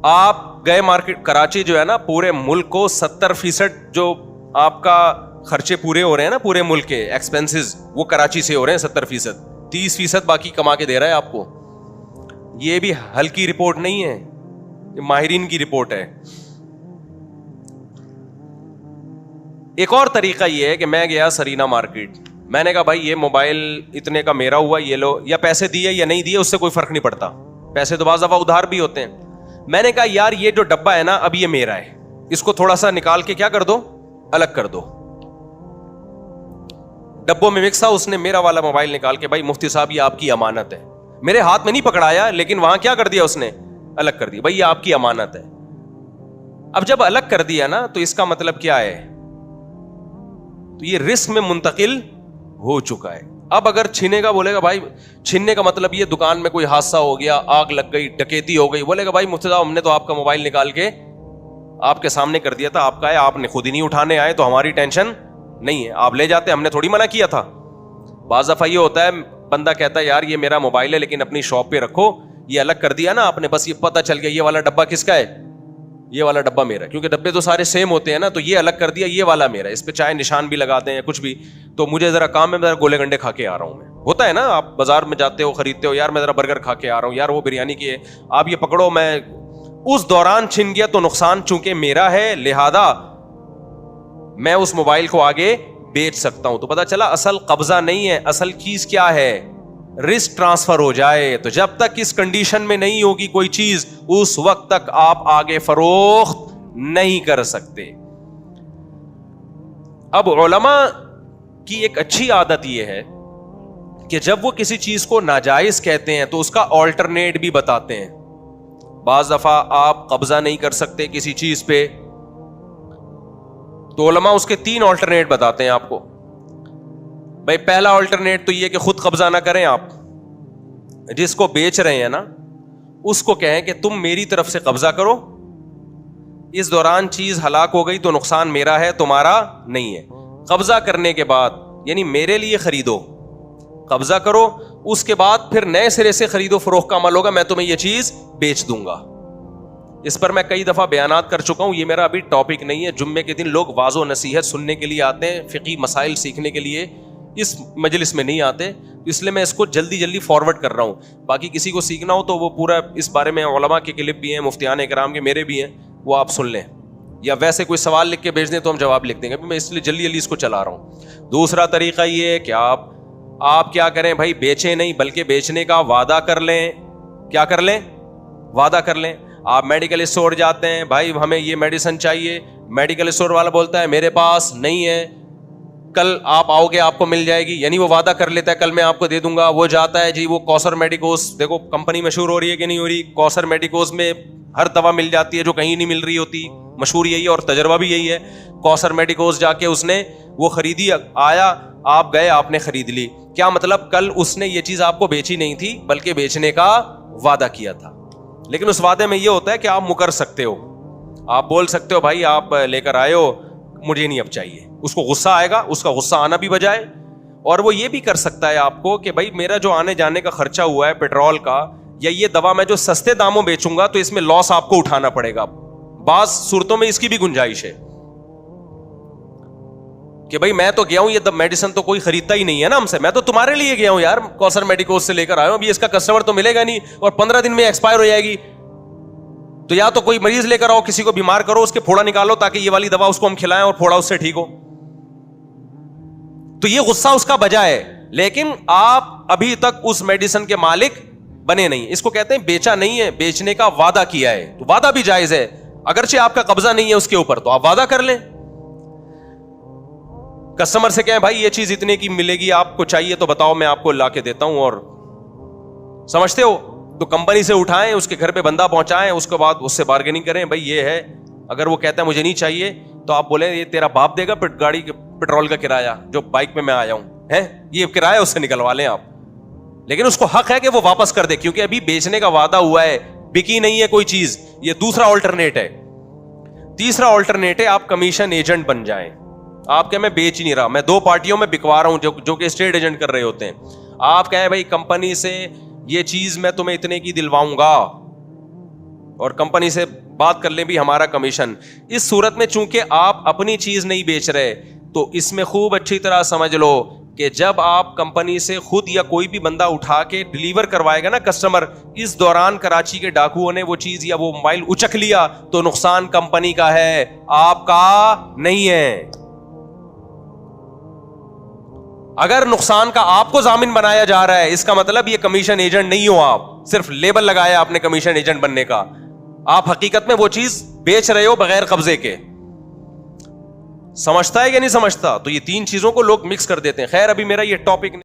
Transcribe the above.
آپ گئے مارکیٹ کراچی جو ہے نا, پورے ملک کو 70% جو آپ کا خرچے پورے ہو رہے ہیں نا پورے ملک کے ایکسپینسز, وہ کراچی سے ہو رہے ہیں 70%. 30% باقی کما کے دے رہا ہے آپ کو. یہ بھی ہلکی رپورٹ نہیں ہے, یہ ماہرین کی رپورٹ ہے. ایک اور طریقہ یہ ہے کہ میں گیا سرینا مارکیٹ, میں نے کہا بھائی یہ موبائل اتنے کا میرا ہوا, یہ لو, یا پیسے دیے یا نہیں دیے اس سے کوئی فرق نہیں پڑتا, پیسے تو بعض دفعہ ادھار بھی ہوتے ہیں. میں نے کہا یار یہ جو ڈبہ ہے نا اب یہ میرا ہے, اس کو تھوڑا سا نکال کے کیا کر دو, الگ کر دو. ڈبوں میں مکس تھا, اس نے میرا والا موبائل نکال کے, بھائی مفتی صاحب یہ آپ کی امانت ہے, میرے ہاتھ میں نہیں پکڑایا لیکن وہاں کیا کر دیا اس نے, الگ کر دیا, بھائی یہ آپ کی امانت ہے. اب جب الگ کر دیا نا تو اس کا مطلب کیا ہے, تو یہ رسک میں منتقل ہو چکا ہے. اب اگر چھینے کا بولے گا, بھائی چھیننے کا مطلب یہ دکان میں کوئی حادثہ ہو گیا, آگ لگ گئی, ڈکیتی ہو گئی, بولے گا بھائی مفتی صاحب ہم نے تو آپ کا موبائل نکال کے آپ کے سامنے کر دیا تھا, آپ کا ہے, آپ نے خود ہی نہیں اٹھانے آئے تو ہماری ٹینشن نہیں ہے, آپ لے جاتے, ہم نے تھوڑی منع کیا تھا. بعض دفعہ یہ ہوتا ہے بندہ کہتا ہے یار یہ میرا موبائل ہے لیکن اپنی شاپ پہ رکھو, یہ الگ کر دیا نا آپ نے, بس یہ پتہ چل گیا یہ والا ڈبہ کس کا ہے, یہ والا ڈبہ میرا, کیونکہ ڈبے تو سارے سیم ہوتے ہیں نا, تو یہ الگ کر دیا, یہ والا میرا, اس پہ چاہے نشان بھی لگاتے ہیں کچھ بھی, تو مجھے ذرا کام ہے, ذرا گولے گنڈے کھا کے آ رہا ہوں میں. ہوتا ہے نا, آپ بازار میں جاتے ہو خریدتے ہو, یار میں ذرا برگر کھا کے آ رہا ہوں, یار وہ بریانی کی ہے, آپ یہ پکڑو, میں اس دوران چھن گیا تو نقصان چونکہ میرا ہے, لہذا میں اس موبائل کو آگے بیچ سکتا ہوں. تو پتا چلا اصل قبضہ نہیں ہے, اصل چیز کیا ہے, رسک ٹرانسفر ہو جائے. تو جب تک اس کنڈیشن میں نہیں ہوگی کوئی چیز, اس وقت تک آپ آگے فروخت نہیں کر سکتے. اب علماء کی ایک اچھی عادت یہ ہے کہ جب وہ کسی چیز کو ناجائز کہتے ہیں تو اس کا آلٹرنیٹ بھی بتاتے ہیں. بعض دفعہ آپ قبضہ نہیں کر سکتے کسی چیز پہ, تو علماء اس کے 3 آلٹرنیٹ بتاتے ہیں آپ کو. بھائی پہلا آلٹرنیٹ تو یہ کہ خود قبضہ نہ کریں, آپ جس کو بیچ رہے ہیں نا اس کو کہیں کہ تم میری طرف سے قبضہ کرو, اس دوران چیز ہلاک ہو گئی تو نقصان میرا ہے, تمہارا نہیں ہے. قبضہ کرنے کے بعد یعنی میرے لیے خریدو, قبضہ کرو, اس کے بعد پھر نئے سرے سے خرید و فروخت کا عمل ہوگا, میں تمہیں یہ چیز بیچ دوں گا. اس پر میں کئی دفعہ بیانات کر چکا ہوں, یہ میرا ابھی ٹاپک نہیں ہے. جمعے کے دن لوگ واضح و نصیحت سننے کے لیے آتے ہیں, فقہی مسائل سیکھنے کے لیے اس مجلس میں نہیں آتے, اس لیے میں اس کو جلدی فارورڈ کر رہا ہوں. باقی کسی کو سیکھنا ہو تو وہ پورا اس بارے میں علماء کے کلپ بھی ہیں, مفتیان کرام کے, میرے بھی ہیں, وہ آپ سن لیں, یا ویسے کوئی سوال لکھ کے بھیج دیں تو ہم جواب لکھ دیں گے. میں اس لیے جلدی اس کو چلا رہا ہوں. دوسرا طریقہ یہ ہے کہ آپ کیا کریں بھائی, بیچیں نہیں بلکہ بیچنے کا وعدہ کر لیں. کیا کر لیں, وعدہ کر لیں. آپ میڈیکل اسٹور جاتے ہیں, بھائی ہمیں یہ میڈیسن چاہیے, میڈیکل اسٹور والا بولتا ہے میرے پاس نہیں ہے, کل آپ آؤ گے آپ کو مل جائے گی, یعنی وہ وعدہ کر لیتا ہے کل میں آپ کو دے دوں گا. وہ جاتا ہے جی وہ کوثر میڈیکوز, دیکھو کمپنی مشہور ہو رہی ہے کہ نہیں ہو رہی, کوثر میڈیکوز میں ہر دوا مل جاتی ہے جو کہیں نہیں مل رہی ہوتی, مشہور یہی ہے اور تجربہ بھی یہی ہے. کوثر میڈیکوز جا کے اس نے وہ خریدی, آیا آپ گئے آپ نے خرید لی. کیا مطلب, کل اس نے یہ چیز آپ کو بیچی نہیں تھی بلکہ بیچنے کا وعدہ کیا تھا. لیکن اس وعدے میں یہ ہوتا ہے کہ آپ مکر سکتے ہو, آپ بول سکتے ہو بھائی آپ لے کر آئے ہو, مجھے نہیں اب چاہیے. اس کو غصہ آئے گا, اس کا غصہ آنا بھی بجائے, اور وہ یہ بھی کر سکتا ہے آپ کو کہ بھائی میرا جو آنے جانے کا خرچہ ہوا ہے پیٹرول کا, یا یہ دوا میں جو سستے داموں بیچوں گا تو اس میں لاس آپ کو اٹھانا پڑے گا. بعض صورتوں میں اس کی بھی گنجائش ہے کہ بھائی میں تو گیا ہوں, یہ میڈیسن تو کوئی خریدتا ہی نہیں ہے نا ہم سے, میں تو تمہارے لیے گیا ہوں یار, کوثر میڈیکوز سے لے کر آیا ہوں, ابھی اس کا کسٹمر تو ملے گا نہیں اور 15 دن میں ایکسپائر ہو جائے گی. تو یا تو کوئی مریض لے کر آؤ, کسی کو بیمار کرو, اس کے پھوڑا نکالو تاکہ یہ والی دوا اس کو ہم کھلائیں اور پھوڑا اس سے ٹھیک ہو. تو یہ غصہ اس کا بجا ہے, لیکن آپ ابھی تک اس میڈیسن کے مالک بنے نہیں. اس کو کہتے ہیں بیچا نہیں ہے, بیچنے کا وعدہ کیا ہے. تو وعدہ بھی جائز ہے, اگرچہ آپ کا قبضہ نہیں ہے اس کے اوپر, تو آپ وعدہ کر لیں. کسٹمر سے کہیں بھائی یہ چیز اتنے کی ملے گی, آپ کو چاہیے تو بتاؤ میں آپ کو لا کے دیتا ہوں, اور سمجھتے ہو تو کمپنی سے اٹھائیں, اس کے گھر پہ بندہ پہنچائیں, اس کے بعد اس سے بارگیننگ کریں, بھائی یہ ہے. اگر وہ کہتا ہے مجھے نہیں چاہیے تو آپ بولیں یہ تیرا باپ دے گا گاڑی کے پیٹرول کا کرایہ جو بائک پہ میں آیا ہوں ہے, یہ کرایہ اس سے نکلوا لیں آپ. لیکن اس کو حق ہے کہ وہ واپس کر دے, کیونکہ ابھی بیچنے کا وعدہ ہوا ہے, بکی نہیں ہے کوئی چیز. یہ دوسرا آلٹرنیٹ ہے. تیسرا آلٹرنیٹ ہے آپ کمیشن ایجنٹ بن جائیں. آپ کہ میں بیچ ہی نہیں رہا, میں 2 پارٹیوں میں بکوا رہا ہوں جو کہ اسٹیٹ ایجنٹ کر رہے ہوتے ہیں. آپ کہیں بھائی کمپنی سے یہ چیز میں تمہیں اتنے کی دلواؤں گا, اور کمپنی سے بات کر لیں بھی ہمارا کمیشن. اس صورت میں چونکہ آپ اپنی چیز نہیں بیچ رہے تو اس میں خوب اچھی طرح سمجھ لو کہ جب آپ کمپنی سے خود یا کوئی بھی بندہ اٹھا کے ڈیلیور کروائے گا نا کسٹمر, اس دوران کراچی کے ڈاکوؤں نے وہ چیز یا وہ موبائل اچک لیا تو نقصان کمپنی کا ہے, آپ کا نہیں ہے. اگر نقصان کا آپ کو ضامن بنایا جا رہا ہے اس کا مطلب یہ کمیشن ایجنٹ نہیں ہو, آپ صرف لیبل لگایا آپ نے کمیشن ایجنٹ بننے کا, آپ حقیقت میں وہ چیز بیچ رہے ہو بغیر قبضے کے. سمجھتا ہے یا نہیں سمجھتا؟ تو یہ تین چیزوں کو لوگ مکس کر دیتے ہیں. خیر ابھی میرا یہ ٹاپک